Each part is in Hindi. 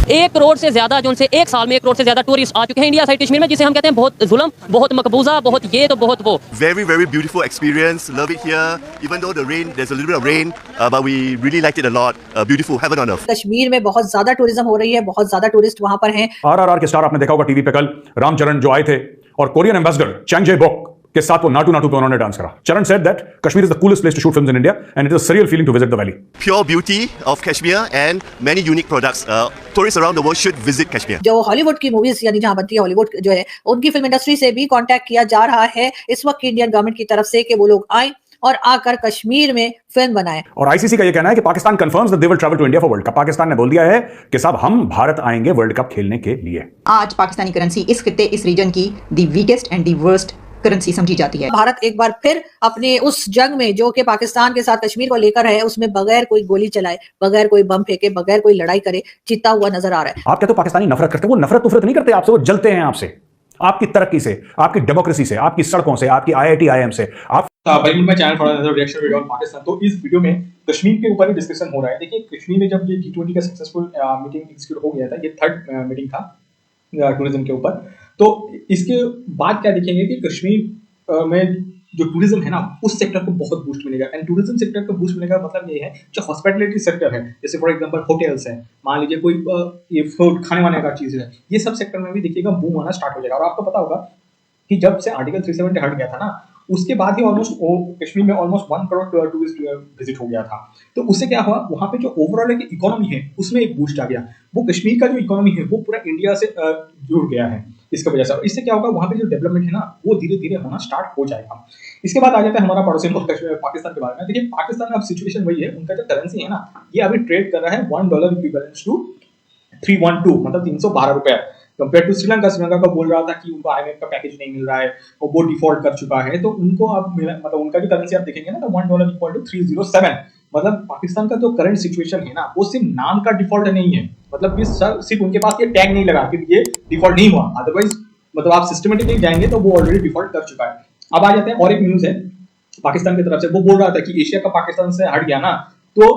1 करोड़ से ज्यादा जो उनसे 1 साल में 1 करोड़ से ज्यादा टूरिस्ट आ चुके हैं इंडिया साइड कश्मीर में, जिसे हम कहते हैं बहुत जुल्म, बहुत मकबूजा, बहुत ये तो बहुत वो. Very beautiful experience. Love it here. Even though the rain, there's a little bit of rain, but we really liked it a lot. Beautiful, heaven on earth. Kashmir में बहुत ज्यादा टूरिज्म हो रही है, बहुत ज्यादा टूरिस्ट वहां पर हैं। आरआरआर के स्टार आपने देखा होगा टीवी पे कल रामचरण जो आए थे और कोरियन एम्बेसडर चैंग जे बॉक के साथ वो नाटू नाटू पे उन्होंने डांस करा. चरण said that Kashmir is the coolest place to shoot films in India and it is a surreal feeling to visit the valley. Pure beauty of Kashmir and many unique products. Tourists around the world should visit Kashmir. जो हॉलीवुड की मूवीज यानी जहां बनती है हॉलीवुड जो है, उनकी फिल्म इंडस्ट्री से भी कांटेक्ट किया जा रहा है इस वक्त की इंडियन गवर्नमेंट की तरफ से कि वो लोग आए और आकर कश्मीर में फिल्म बनाएं. और आईसीसी का ये कहना है कि Pakistan confirms that they will travel to India for world cup. Pakistan ने बोल दिया है कि साहब हम भारत आएंगे वर्ल्ड कप खेलने के लिए. आज पाकिस्तानी करेंसी इस खित्ते, इस रीजन की the weakest and the worst currency समझी जाती है. भारत एक बार फिर अपने उस जंग में जो कि पाकिस्तान के साथ कश्मीर को लेकर है, उसमें बगैर कोई गोली चलाए, बगैर कोई बम फेंके, बगैर कोई लड़ाई करे, जीता हुआ नजर आ रहा है. आप कहते हो पाकिस्तानी नफरत करते हैं, वो नफरत नहीं करते आपसे, वो जलते हैं आपसे, आपकी तरक्की से, आपकी डेमोक्रेसी से, आपकी सड़कों से, आपकी आईआईटी आईएम से. आप भाई मैं channel for another reaction video on Pakistan. तो इस वीडियो में कश्मीर के ऊपर ही डिस्कशन हो रहा है. देखिए कश्मीर में जब ये G20 का सक्सेसफुल मीटिंग एग्जीक्यूट हो गया था, ये थर्ड मीटिंग था टूरिज्म के ऊपर, तो इसके बाद क्या देखेंगे कि कश्मीर में जो टूरिज्म है ना, उस सेक्टर को बहुत बूस्ट मिलेगा. एंड टूरिज्म सेक्टर को बूस्ट मिलेगा मतलब ये है जो हॉस्पिटैलिटी सेक्टर है, जैसे फॉर एग्जांपल होटल्स है, मान लीजिए कोई ये फूड खाने वाने का चीज है, ये सब सेक्टर में भी देखिएगा बूम आना स्टार्ट हो जाएगा. और आपको पता होगा कि जब से आर्टिकल 370 हट गया था ना, उसके बाद ही ऑलमोस्ट कश्मीर में ऑलमोस्ट 1 करोड़ टूरिस्ट विजिट हो गया था. तो उससे क्या हुआ, वहां पे जो ओवरऑल एक इकोनॉमी है उसमें एक बूस्ट आ गया. वो कश्मीर का जो इकोनॉमी है वो पूरा इंडिया से जुड़ गया है इसकी वजह से. और इससे क्या होगा, वहां पे जो डेवलपमेंट है ना वो धीरे धीरे होना स्टार्ट हो जाएगा. इसके बाद आ जाता है हमारा पड़ोसी मुल्क पाकिस्तान के बारे में. देखिए पाकिस्तान में अब सिचुएशन वही है, उनका जो करेंसी है ना ये अभी ट्रेड कर रहा है $1 इक्विवेलेंट टू 312, मतलब 312 रुपए, कंपेयर टू श्रीलंका. श्रीलंका का बोल रहा था कि उनको आईएमएफ का पैकेज नहीं मिल रहा है और वो डिफॉल्ट कर चुका है. तो उनको अब मतलब उनका जो करेंसी आप देखेंगे ना तो $1 इक्वल टू 307. मतलब पाकिस्तान का जो करंट सिचुएशन है ना वो सिर्फ नाम का डिफॉल्ट नहीं है, मतलब सिर्फ उनके पास ये टैग नहीं लगा कि ये डिफॉल्ट नहीं हुआ, अदरवाइज मतलब आप सिस्टमेटिकली जाएंगे तो वो ऑलरेडी डिफॉल्ट कर चुका है. अब आ जाते हैं और एक न्यूज है पाकिस्तान की तरफ से. वो बोल रहा था कि एशिया का पाकिस्तान से हट गया ना तो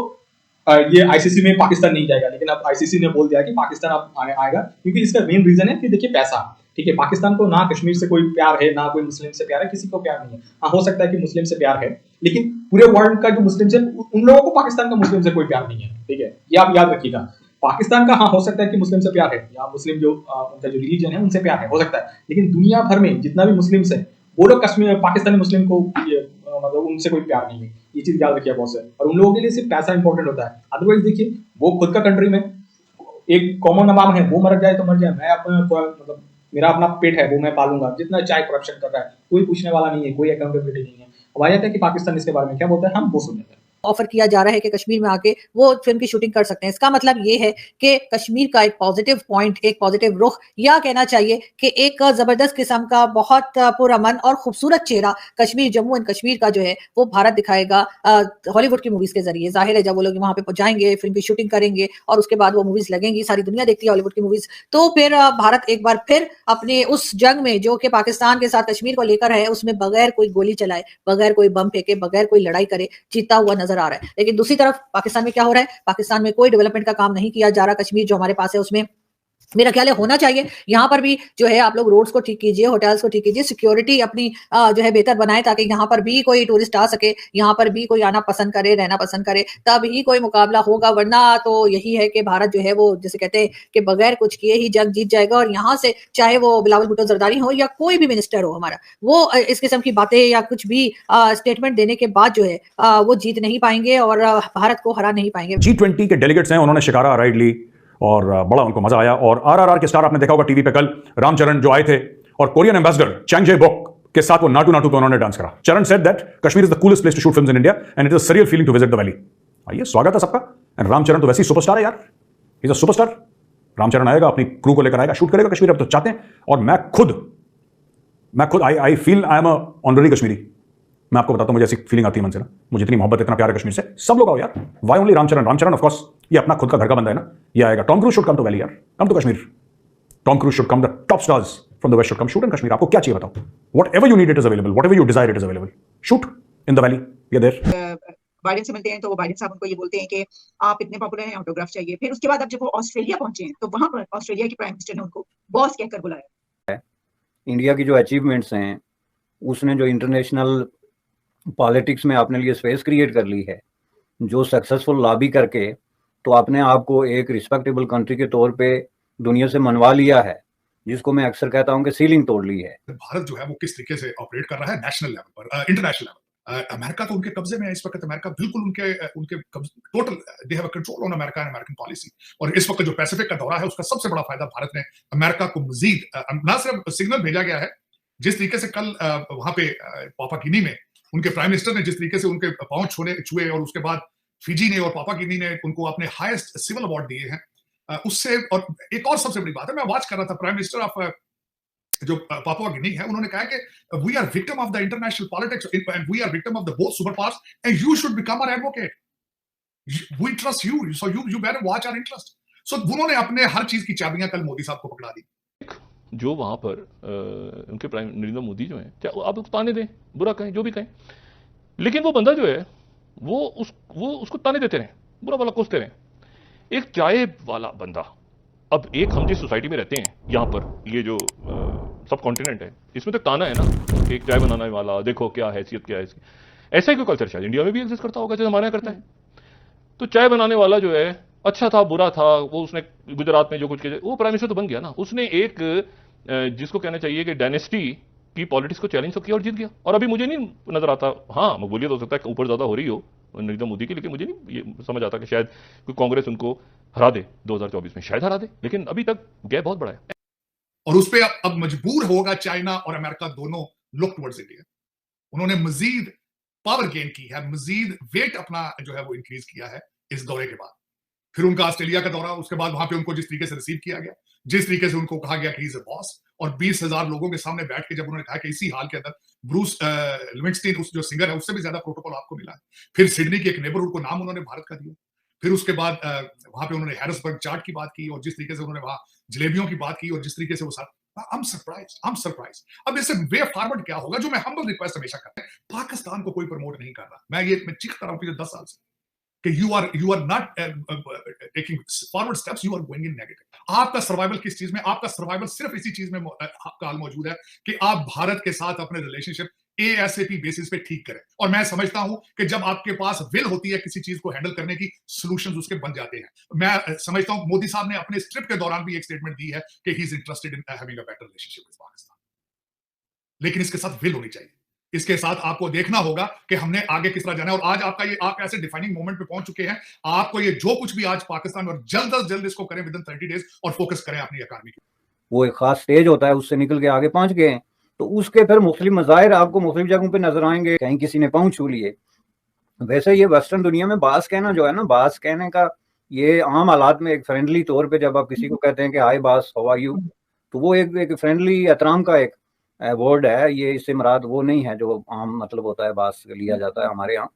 ये आईसीसी में पाकिस्तान नहीं जाएगा, लेकिन अब आईसीसी ने बोल दिया कि पाकिस्तान अब आएगा, क्योंकि इसका मेन रीजन है कि देखिए पैसा. ठीक है, पाकिस्तान को ना कश्मीर से कोई प्यार है, ना कोई मुस्लिम से प्यार है, किसी को प्यार नहीं है. हाँ हो सकता है कि मुस्लिम से प्यार है, लेकिन पूरे वर्ल्ड का जो मुस्लिम से, उन लोगों को पाकिस्तान का मुस्लिम से कोई प्यार नहीं है. ठीक है, ये आप याद रखिएगा. पाकिस्तान का हाँ हो सकता है कि मुस्लिम से प्यार है या मुस्लिम जो उनका जो रिलीजन है उनसे प्यार है, हो सकता है, लेकिन दुनिया भर में जितना भी मुस्लिम्स है वो लोग कश्मीर पाकिस्तानी मुस्लिम को मतलब उनसे कोई प्यार नहीं है. ये चीज याद रखिए बहुत से. और उन लोगों के लिए सिर्फ पैसा इंपॉर्टेंट होता है, अदरवाइज देखिए वो खुद का कंट्री में एक कॉमन नवाब है, वो मर जाए तो मर जाए, मैं अपना मतलब मेरा अपना पेट है वो मैं पालूंगा, जितना चाहे करप्शन कर रहा है कोई पूछने वाला नहीं है, कोई अकाउंटेबिलिटी नहीं है. अब आ जाता है कि पाकिस्तान इसके बारे में क्या बोलता है, हम वो सुन लेते हैं. ऑफर किया जा रहा है कि कश्मीर में आके वो फिल्म की शूटिंग कर सकते हैं. इसका मतलब ये है कि कश्मीर का एक पॉजिटिव पॉइंट, एक पॉजिटिव रुख, या कहना चाहिए कि एक जबरदस्त किस्म का बहुत पुरअमन और खूबसूरत चेहरा कश्मीर, जम्मू एंड कश्मीर का जो है वो भारत दिखाएगा हॉलीवुड की मूवीज के जरिए. जाहिर है जब वो लोग वहां पे जाएंगे, फिल्म की शूटिंग करेंगे और उसके बाद वो मूवीज लगेंगी, सारी दुनिया देखती है हॉलीवुड की मूवीज, तो फिर भारत एक बार फिर अपने उस जंग में जो कि पाकिस्तान के साथ कश्मीर को लेकर है, उसमें बगैर कोई गोली चलाए, बगैर कोई बम फेंके, बगैर कोई लड़ाई करे, जीता हुआ नजर आ रहा है. लेकिन दूसरी तरफ पाकिस्तान में क्या हो रहा है, पाकिस्तान में कोई डेवलपमेंट का काम नहीं किया जा रहा. कश्मीर जो हमारे पास है उसमें मेरा ख्याल है होना चाहिए. यहाँ पर भी जो है आप लोग रोड्स को ठीक कीजिए, होटल्स को ठीक कीजिए, सिक्योरिटी अपनी जो है बेहतर बनाए, ताकि यहाँ पर भी कोई टूरिस्ट आ सके, यहाँ पर भी कोई आना पसंद करे, रहना पसंद करे, तब ही कोई मुकाबला होगा. वरना तो यही है कि भारत जो है वो जैसे कहते हैं कि बगैर कुछ किए ही जंग जीत जाएगा. और यहाँ से चाहे वो बिलावल भुट्टो जरदारी हो या कोई भी मिनिस्टर हो हमारा, वो इस किस्म की बातें या कुछ भी स्टेटमेंट देने के बाद जो है वो जीत नहीं पाएंगे और भारत को हरा नहीं पाएंगे. G20 के डेलीगेट्स हैं, उन्होंने शिकारा राइड ली और बड़ा उनको मजा आया. और आरआरआर के स्टार आपने देखा होगा टीवी पे कल रामचरण जो आए थे और कोरियन एम्बेसडर चैंग जे बॉक के साथ वो नाटू नाटू पे उन्होंने डांस करा. चरण said that Kashmir is the coolest place to shoot films in India and it is a surreal feeling to visit the valley. आइए, स्वागत है सबका. एंड रामचरण तो वैसे ही सुपरस्टार है यार, he is a superstar. Ramcharan आएगा, अपनी क्रू को लेकर आएगा, शूट करेगा कश्मीर, अब तो चाहते हैं. और मैं खुद I feel I am a honorary Kashmiri. मैं आपको बताता हूं, मुझे ऐसी फीलिंग आती है मन से ना, मुझे इतनी मोहब्बत, इतना प्यार है कश्मीर से. सब लोग आओ यार. Why only Ramcharan of course, ये अपना खुद का घर का बंदा है ना, ये आएगा. Tom Cruise should come to valley यार, come to Kashmir. Tom Cruise should come, the top stars from the west should come shoot in Kashmir. आपको क्या चाहिए बताओ, whatever you need it is available, whatever you desire it is available. Shoot in the valley, we are there. Biden से मिलते हैं तो वो बाइडेन साहब उनको ये बोलते हैं कि आप इतने पॉपुलर हैं, ऑटोग्राफ चाहिए। फिर उसके बाद अब जब वो ऑस्ट्रेलिया पहुंचे हैं तो वहां पर ऑस्ट्रेलिया की प्राइम मिनिस्टर ने उनको बॉस कहकर बुलाया। इंडिया की जो अचीवमेंट्स हैं, उसने जो इंटरनेशनल पॉलिटिक्स में अपने लिए स्पेस क्रिएट कर ली है, जो सक्सेसफुल लॉबी करके तो अपने आप को एक रिस्पेक्टेबल कंट्री के तौर पे दुनिया से मनवा लिया है, जिसको मैं अक्सर कहता हूं कि सीलिंग तोड़ ली है। भारत जो है वो किस तरीके से ऑपरेट कर रहा है नेशनल लेवल पर, इंटरनेशनल लेवल। अमेरिका तो उनके कब्जे में है इस वक्त। अमेरिका बिल्कुल उनके total they have a control on America and American policy. और इस वक्त जो पैसिफिक का दौरा है उसका सबसे बड़ा फायदा भारत ने अमेरिका को मजीद ना सिर्फ सिग्नल भेजा गया है, जिस तरीके से कल वहां पे पापा गिनी में उनके प्राइम मिनिस्टर ने जिस तरीके से उनके पांव छुए और उसके बाद फिजी ने और पापा गिनी ने उनको अपने हाईएस्ट सिविल अवार्ड दिए हैं, उससे। और एक और सबसे बड़ी बात है, मैं वॉच कर रहा था प्राइम मिनिस्टर ऑफ जो पापुआ गिनी है, उन्होंने कहा कि we are victim of the international politics and we are victim of the both super powers and you should become our advocate, we trust you, so you better watch our interest. So उन्होंने अपने हर चीज की चाबियां कल मोदी साहब को पकड़ा दी। जो वहां पर उनके प्राइम नरेंद्र मोदी जो हैं, चाहे आप ताने दें, बुरा कहें, जो भी कहें, लेकिन वो बंदा जो है वो उसको ताने देते रहे, बुरा भला कोसते रहे। एक चाय वाला बंदा, अब एक हम जिस सोसाइटी में रहते हैं यहाँ पर, ये जो सब कॉन्टिनेंट है, इसमें तो ताना है ना, एक चाय बनाने वाला, देखो क्या हैसियत क्या है इसकी। ऐसा ही कोई कल्चर शायद इंडिया में भी एग्जिस्ट करता होगा जैसे हमारे यहाँ करता है। तो चाय बनाने वाला जो है, अच्छा था बुरा था, वो उसने गुजरात में जो कुछ किया, वो प्राइम मिनिस्टर तो बन गया ना। उसने एक जिसको कहना चाहिए कि डायनेस्टी की पॉलिटिक्स को चैलेंज तो किया और जीत गया। और अभी मुझे नहीं नजर आता, हाँ मकबूलियत हो सकता है ऊपर ज्यादा हो रही हो नरेंद्र मोदी की, लेकिन मुझे नहीं ये समझ आता कि शायद कोई कांग्रेस उनको हरा दे 2024 में, शायद हरा दे, लेकिन अभी तक गैप बहुत बड़ा है। और उस पर अब मजबूर होगा चाइना और अमेरिका दोनों लुक टुवर्ड्स इंडिया। उन्होंने मजीद पावर गेन की है, मजीद वेट अपना जो है वो इंक्रीज किया है इस दौरे के बाद। फिर उनका ऑस्ट्रेलिया का दौरा, उसके बाद वहां पे उनको जिस तरीके से रिसीव किया गया, जिस तरीके से उनको कहा गया कि इज अ बॉस, और 20,000 लोगों के सामने बैठ के जब उन्होंने कहा कि इसी हाल के अंदर ब्रूस लिविंगस्टीन, उस जो सिंगर है, उससे भी ज्यादा प्रोटोकॉल आपको मिला है। फिर सिडनी के एक नेबरहुड को नाम उन्होंने भारत का दिया। फिर उसके बाद वहां पे उन्होंने हैरिसबर्ग चार्ट की बात की, और जिस तरीके से उन्होंने वहां जलेबियों की बात की, और जिस तरीके से वो आई एम सरप्राइज। अब इससे वे फॉरवर्ड क्या होगा, जो मैं हम्बल रिक्वेस्ट हमेशा करता हूं, पाकिस्तान को कोई प्रमोट नहीं कर रहा। मैं चीखता रहा हूं पिछले 10 साल से कि you are not taking forward steps, you are going in negative। आपका सर्वाइवल किस चीज में? आपका सर्वाइवल सिर्फ इसी चीज में काल मौजूद है कि आप भारत के साथ अपने रिलेशनशिप ASAP बेसिस पे ठीक करें। और मैं समझता हूं कि जब आपके पास विल होती है किसी चीज को हैंडल करने की, सॉल्यूशंस उसके बन जाते हैं। मैं समझता हूं मोदी साहब ने अपने इस ट्रिप के दौरान भी एक स्टेटमेंट दी है कि he is interested in having a better relationship with Pakistan, लेकिन इसके साथ विल होनी चाहिए। इसके साथ आपको देखना होगा कि हमने आगे किस तरह जाना है। और आज आप ऐसे डिफाइनिंग मोमेंट पे पहुंच चुके हैं, आपको ये जो कुछ भी आज पाकिस्तान में, और जल्द से जल्द इसको करें विदिन 30 डेज, और फोकस करें अपनी इकोनॉमी की। वो एक खास स्टेज होता है, उससे निकल के आगे पहुंच गए हैं, तो उसके फिर मुख्तलिफ मज़ाहिर आपको मुख्तलिफ जगहों पे नजर आएंगे। कहीं किसी ने पाँव छू लिए। वैसे ये वेस्टर्न दुनिया में बास कहना जो है ना, बास कहने का ये आम हालात में एक फ्रेंडली तौर पे जब आप किसी को कहते हैं कि हाय बास, हाउ आर यू, तो वो एक फ्रेंडली एहतराम का एक वर्ड है। ये इससे मुराद वो नहीं है जो आम मतलब होता है बास लिया जाता है हमारे यहाँ।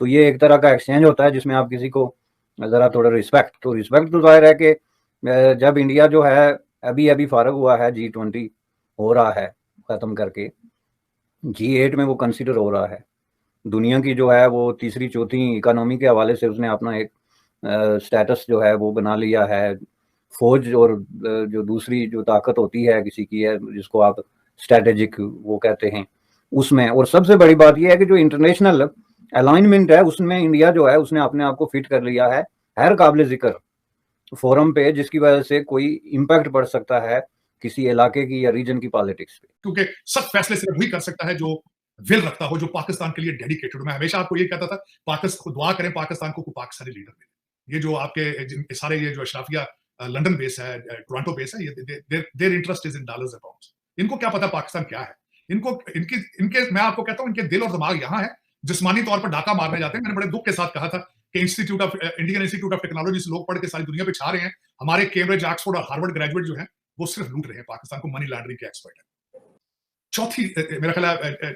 तो ये एक तरह का एक्सचेंज होता है जिसमें आप किसी को ज़रा थोड़ा रिस्पेक्ट तो जाहिर है कि जब इंडिया जो है अभी फारग हुआ है, G20 हो रहा है ख़त्म करके, G8 में वो कंसिडर हो रहा है। दुनिया की जो है वो तीसरी चौथी इकोनॉमी के हवाले से उसने अपना एक स्टेटस जो है वो बना लिया है। फौज और जो दूसरी जो ताकत होती है किसी की है, जिसको आप स्ट्रेटेजिक वो कहते हैं, उसमें। और सबसे बड़ी बात यह है कि जो इंटरनेशनल अलाइनमेंट है उसमें इंडिया जो है उसने अपने आप को फिट कर लिया है हर काबिल जिक्र फोरम पे, जिसकी वजह से कोई इम्पैक्ट पड़ सकता है किसी इलाके की या रीजन की पॉलिटिक्स पे। क्योंकि सब फैसले सिर्फ वही कर सकता है जो विल रखता हो, जो पाकिस्तान के लिए डेडिकेटेड हो। मैं हमेशा आपको ये कहता था, पाकिस्तान दुआ करें पाकिस्तान को पाकिस्तानी लीडर मिले। ये जो आपके सारे ये जो अशराफिया लंदन बेस है, टोरंटो बेस है, ये their interest is in dollars and pounds. इनको क्या पता पाकिस्तान क्या है? इनके मैं आपको कहता हूं, इनके दिल और दिमाग यहां है, जिस्मानी तौर पर डाका मारने जाते हैं। मैंने बड़े दुख के साथ कहा था कि इंडियन इंस्टीट्यूट ऑफ टेक्नोलॉजी से लोग पढ़ के सारी दुनिया पे छा रहे हैं, हमारे कैम्ब्रिज, ऑक्सफोर्ड और हार्वर्ड ग्रेजुएट जो हैं वो सिर्फ लूट रहे हैं पाकिस्तान को, मनी लॉन्ड्रिंग के एक्सपर्ट है। चौथी मेरा ख्याल